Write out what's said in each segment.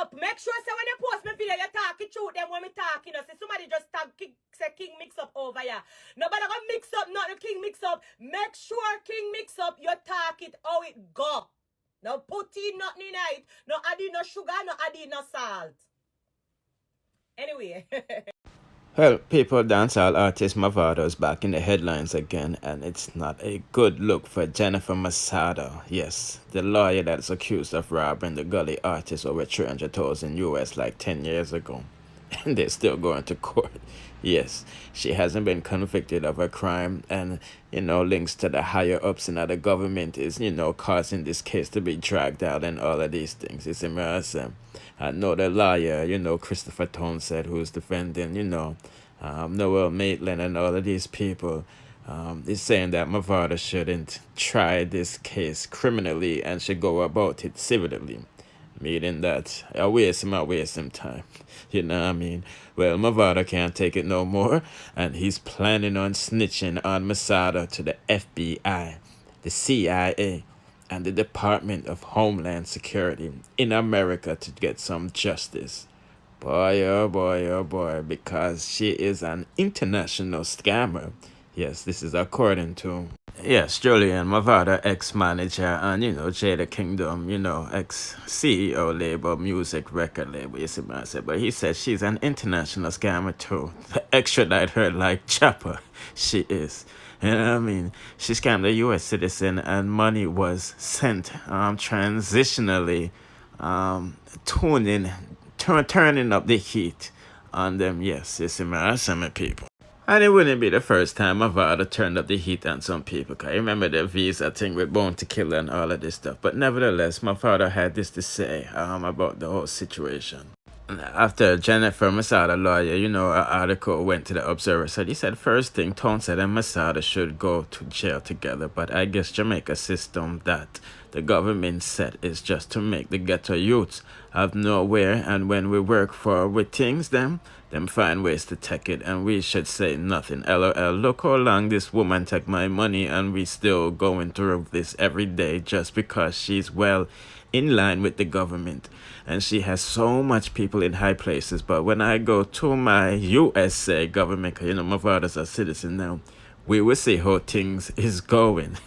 up. Make sure say when you post my video, you talk it through them when me talking. See somebody just tag say King mix up over here. Nobody gonna mix up, not the King mix up. Make sure King mix up, you talk it how it go. No put in nothing in it. No add in no sugar, no add in no salt. Anyway. Well, people, dancehall artist Mavado is back in the headlines again, and it's not a good look for Jennifer MESADO. Yes, the lawyer that is accused of robbing the GULLY artist over $300,000 US like 10 years ago. And they're still going to court. Yes, she hasn't been convicted of a crime, and, links to the higher ups in the government is, causing this case to be dragged out and all of these things. It's embarrassing. I know the lawyer, Christopher Townsend, who's defending, Noel Maitland and all of these people, is saying that Mavado shouldn't try this case criminally and should go about it civilly. Meaning that I waste him time. You know what I mean? Well, Mavado can't take it no more, and he's planning on snitching on MESADO to the FBI, the CIA, and the Department of Homeland Security in America to get some justice. Boy, oh boy, oh boy, because she is an international scammer. Yes, this is according to... Yes, Julian Mavado, ex-manager, and, Jada Kingdom, ex-CEO label, music record label, you see what I said. But he said she's an international scammer too. Extradite her like Chopper. She is. You know what I mean? She scammed a U.S. citizen and money was sent transitionally, turning up the heat on them. Yes, you see what I said, people. And it wouldn't be the first time Mavado turned up the heat on some people. Cause I remember the visa thing with Born to Kill and all of this stuff. But nevertheless, Mavado had this to say about the whole situation. After Jennifer MESADO lawyer, an article went to the Observer. He said, first thing, Townsend and MESADO should go to jail together. But I guess Jamaica system that the government set is just to make the ghetto youths have nowhere. And when we work with things, them find ways to take it. And we should say nothing. LOL, look how long this woman took my money and we still going through this every day just because she's well in line with the government. And she has so much people in high places. But when I go to my USA government, Mavado's a citizen now, we will see how things is going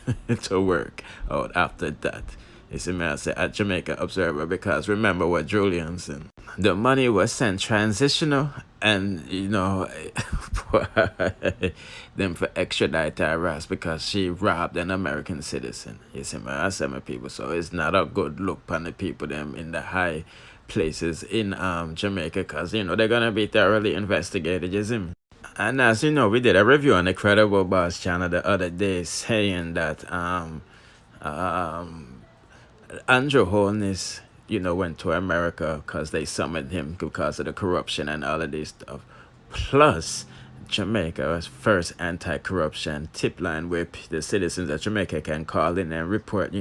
to work out after that. You see me, I say at Jamaica Observer, because remember what Julian said. The money was sent transitional and, them for extradite her ass because she robbed an American citizen. You see me, I say my people. So it's not a good look on the people them in the high places in Jamaica because, they're going to be thoroughly investigated, you see me. And as you know, we did a review on the Credible Boss channel the other day saying that Andrew Holness, went to America because they summoned him because of the corruption and all of this stuff. Plus, Jamaica's first anti-corruption tip line where the citizens of Jamaica can call in and report,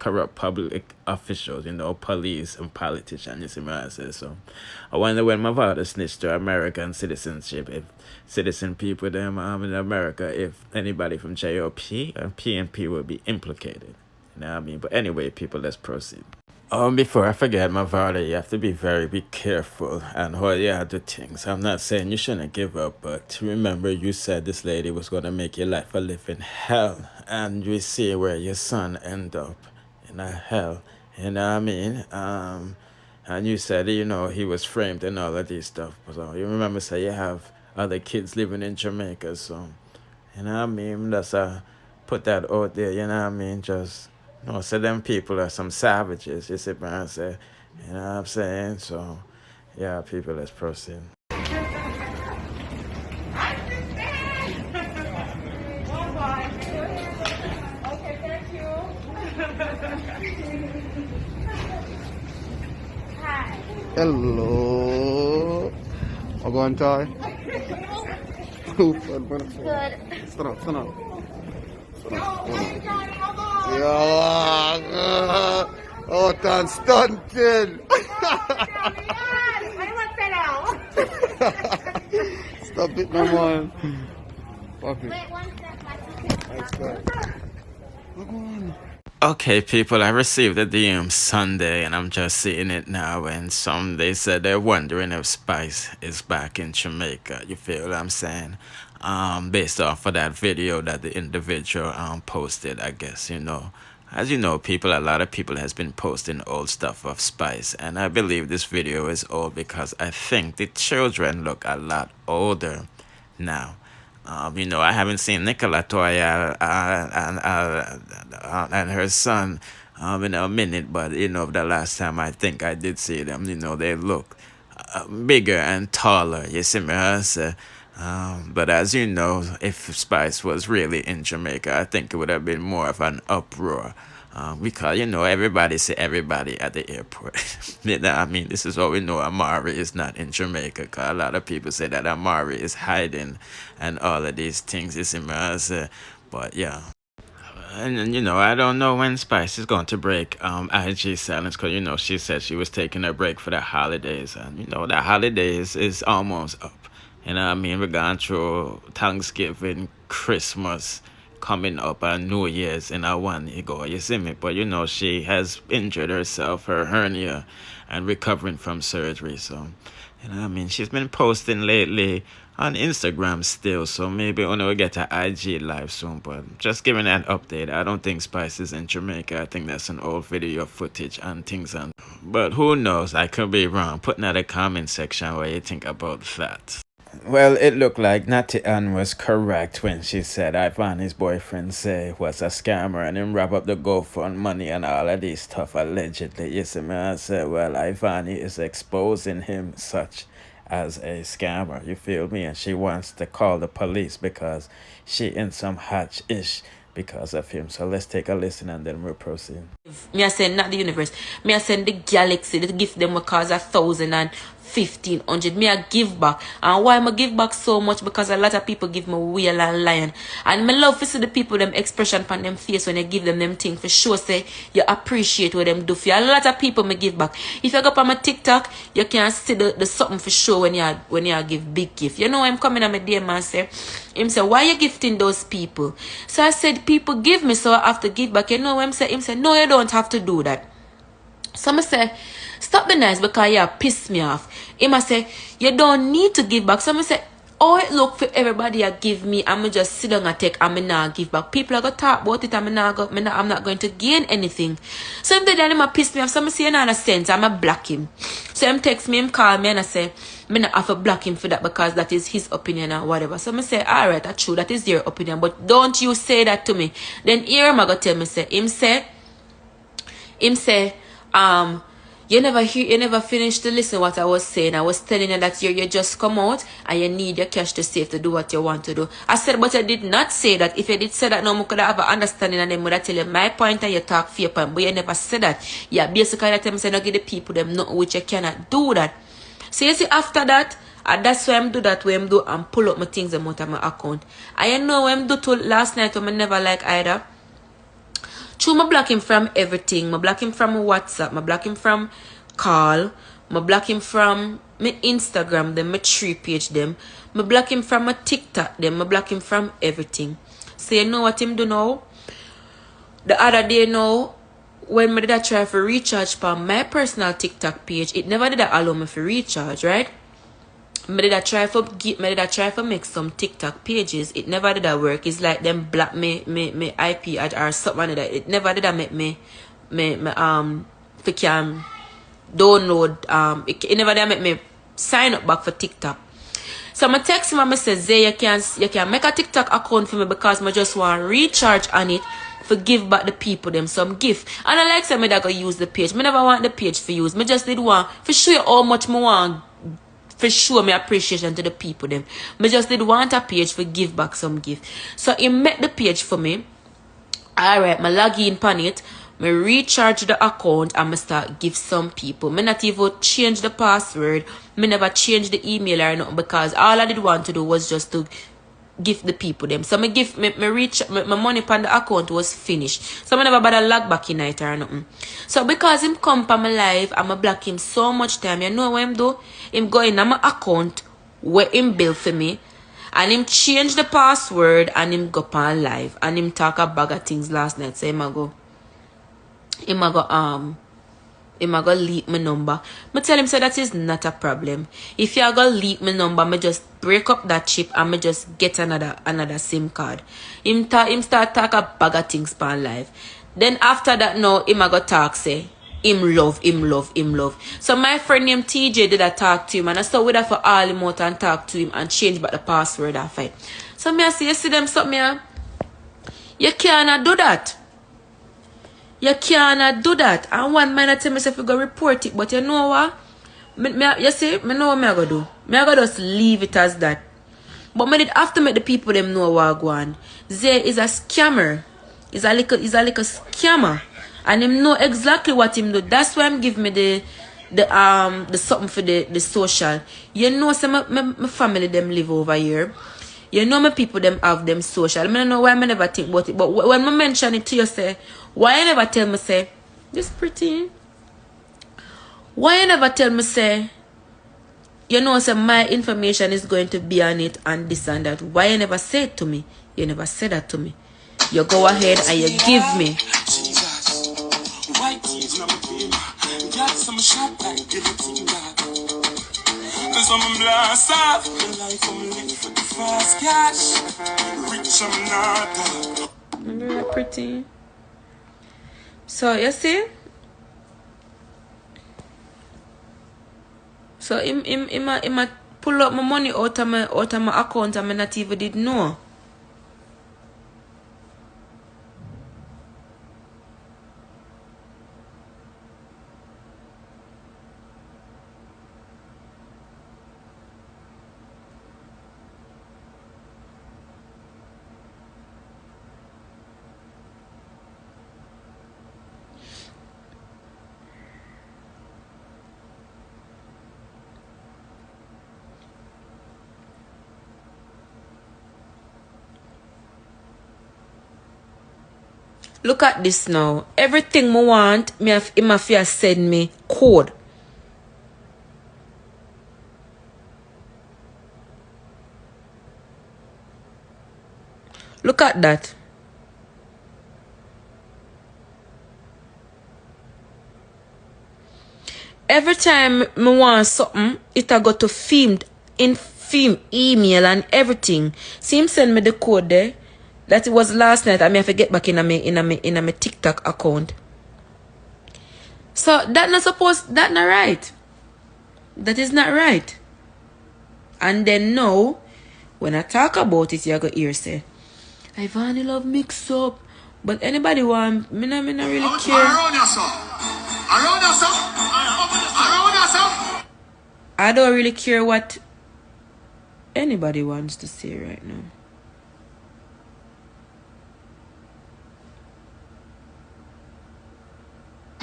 corrupt public officials, police and politicians, you see what I say. So I wonder when Mavado snitched to American citizenship, if citizen people them in America, if anybody from JOP and PNP will be implicated. You know what I mean? But anyway, people, let's proceed. Before I forget, Mavado, you have to be very careful and how you do things. I'm not saying you shouldn't give up, but remember you said this lady was going to make your life a living hell. And you see where your son end up in a hell. You know what I mean? And you said, he was framed and all of this stuff. So you remember, say you have other kids living in Jamaica. So, you know what I mean? Let's put that out there, you know what I mean? Just... No, so them people are some savages, you see what I'm saying? You know what I'm saying? So, yeah, people, let's proceed. Okay, thank you. Hi. Hello. I'm going to tie. Good. Stand up. Yeah, oh, that's stunting. Stop it, no man. Pop it. Wait, one step. Look on. Okay, people, I received a DM Sunday and I'm just seeing it now. And some they said they're wondering if Spice is back in Jamaica. You feel what I'm saying? Based off of that video that the individual posted, I guess, you know. As you know, people, a lot of people has been posting old stuff of Spice, and I believe this video is old because I think the children look a lot older now. You know, I haven't seen Nicola Toya and her son in a minute, but you know, the last time I think I did see them, you know, they look bigger and taller. You see me? I say. But as you know, if Spice was really in Jamaica, I think it would have been more of an uproar. Because, you know, everybody say everybody at the airport. You know, I mean, this is what we know. Amari is not in Jamaica. Because a lot of people say that Amari is hiding and all of these things. You see me? I say, but yeah. And you know, I don't know when Spice is going to break IG silence, because you know she said she was taking a break for the holidays, and you know the holidays is almost up. You know what I mean? We're going through Thanksgiving, Christmas coming up, and New Year's in a one ago. You see me? But you know she has injured herself, her hernia, and recovering from surgery. So you know what I mean? She's been posting lately on Instagram still, so maybe we'll get her IG live soon. But just giving that update, I don't think Spice is in Jamaica. I think that's an old video footage and things. But who knows? I could be wrong. Put in the comment section what you think about that. Well, it looked like Natty Ann was correct when she said Ivany's boyfriend say was a scammer and him wrap up the GoFund money and all of this stuff allegedly. You see me? I said, well, Ivany is exposing him such as a scammer. You feel me? And she wants to call the police because she in some hatch-ish because of him. So let's take a listen and then we'll proceed. Me I send not the universe. Me I send the galaxy. The gift them will cause 1,000 and 1,500. Me I give back. And why I give back so much? Because a lot of people give me wheel and lion. And me love to see the people them expression on them face when you give them things for sure. Say you appreciate what them do for you. A lot of people me give back. If you go up on my TikTok, you can see the something for sure when you give big gift. You know I'm coming on my DM and say, him say, why you gifting those people? So I said, people give me, so I have to give back. You know what I'm saying? Him say, no, you don't have to do that. So I say, stop the nice because you piss me off. Him I say, you don't need to give back. So I say, oh, it look for everybody you give me, I'm just sit down and take and not give back. People are going to talk about it and I'm not going to gain anything. So if they don't piss me off, so I say, you know, sense, I'm going to block him. So him text me, him call me and I say, I not have to block him for that because that is his opinion or whatever. So I say, alright, that's true, that is your opinion, but don't you say that to me. Then here I'm going to tell me, say, him say, you never finished to listen what I was saying. I was telling you that you just come out and you need your cash to save to do what you want to do. I said, but I did not say that. If you did say that, no, I could have an understanding and then would tell you my point and you talk for your point. But you never said that. Yeah, basically that time I said, no, give the people them nothing which you cannot do that. So you see, after that, that's why I'm do that way I'm do and pull up my things out of my account. I know what I'm do to last night when I never like either. True, I block him from everything. I block him from WhatsApp. I block him from call. I block him from my Instagram, them, my 3 page, them. I block him from my TikTok, them. I block him from everything. So you know what him do now? The other day now, when I did try for recharge for my personal TikTok page, it never did allow me for recharge, right? I did try for make some TikTok pages. It never did work. It's like them block me IP ad or something like that. It never did make me for can download it never did make me sign up back for TikTok. So I text him and I say, Zay, you can make a TikTok account for me because I just want to recharge on it for give back the people them some gift. And I like some that go use the page. I never want the page for use. I just did want for sure how much I want for sure my appreciation to the people them. I just did want a page for give back some gift. So he make the page for me. Alright, I log in on it. I recharge the account and I start give some people. I not even change the password. I never change the email or nothing because all I did want to do was just to give the people them. So my money on the account was finished. So I never bother log back in it or nothing. So because him come on my live, I'ma block him so much time. You know what him do? Him go in on my account where him bill for me and him change the password and him go on live and him talk a bag of things last night. So him go him a go leak my number. Me tell him say that is not a problem. If you go leak my number, me just break up that chip and me just get another SIM card. Him start talk a bag of things pan live. Then after that now him a go talk say him love. So my friend named TJ did a talk to him and I saw with her for all him out and talk to him and change back the password and fight. So me I say you see them something here? You cannot do that. You cannot do that. And one man I tell myself you go report it, but you know what? You see, me know what me I go do. Me I go just leave it as that. But me did have to make the people them know what I go on. Zay is a scammer. He's a little scammer. And him know exactly what him do. That's why him give me the something for the social. You know some my family them live over here. You know my people them have them social. I don't know why I never think about it. But when I mention it to you say, why you never tell me say, this pretty? Why you never tell me say, you know say my information is going to be on it and this and that? Why you never say it to me? You never said that to me. You go ahead and you give me. Remember that pretty? So you see? So him pull up my money out of my account and I not even did know. Look at this now. Everything I want, him have to send me code. Look at that. Every time I want something, it a go to film email and everything. See him send me the code there. That it was last night. I may have to get back in my TikTok account. So that not right. That is not right. And then now, when I talk about it, you go hear say, Ivany love mix up. But anybody want me not really care. I don't really care what anybody wants to say right now.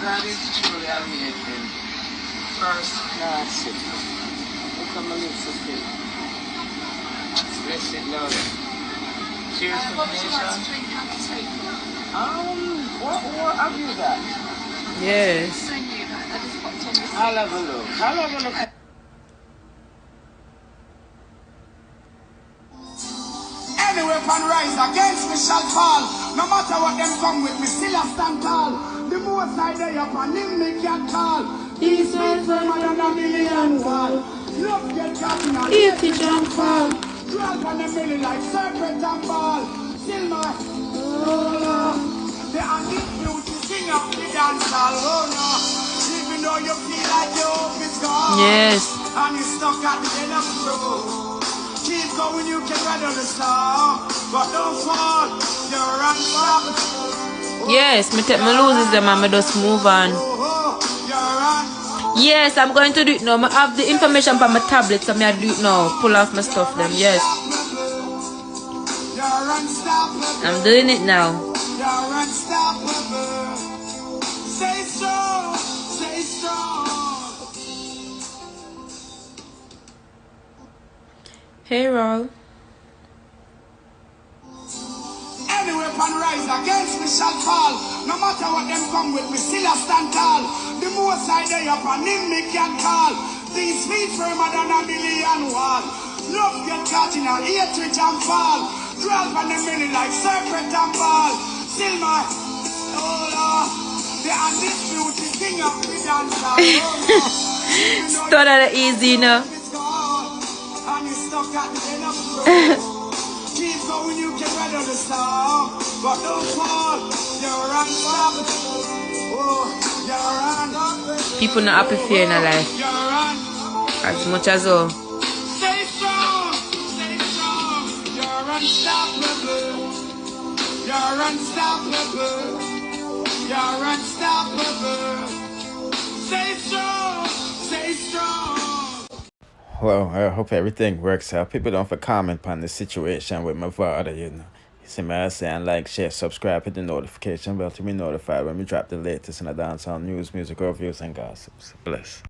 That is truly amazing. First class. Look at my lips of it. Blessed Lord. Cheers for the nation. What have you got? Yes. I'll have a look. I'll have a look. Any weapon rise against me shall fall. No matter what them come with me, still I stand tall. The most I day upon him me can call. He's made firmer than a million wall. Love get caught in a easy jump fall. Drop on the belly like serpent and ball. Still my the undisputed king of the dancehall. Oh no, even though you feel like your hope is gone. Yes. And you're stuck at the end of the road. Keep going, you can weather the storm. But don't fall, you're unstoppable. Yes, me loses them and me just move on. Yes, I'm going to do it now. I have the information on my tablet, so I do it now. Pull off my stuff them. Yes. I'm doing it now. Stay strong, stay strong. Hey, Roll. Any weapon rise against me shall fall. No matter what them come with me, still I stand tall. The most I day upon him me can call. These feet firmer than a million wall. Love get caught in a hatred and fall. Drop on the belly like serpent and ball. Still my, oh Lord, the Yeah, and this beauty king of the dancer. Start at easy, you know. And you stuck at the end of the road. Keep going, you can weather the storm. But don't fall, you're unstoppable. Oh, you're unstoppable. People not happy for you in a life. You're unstoppable. As much as all. Stay strong, you're unstoppable. You're unstoppable. You're unstoppable. Stay strong, stay strong. Well, I hope everything works out. People don't for comment on the situation with Mavado, you know. You see me saying like, share, subscribe, hit the notification bell to be notified when we drop the latest in the dancehall news, music reviews, and gossips. Bless.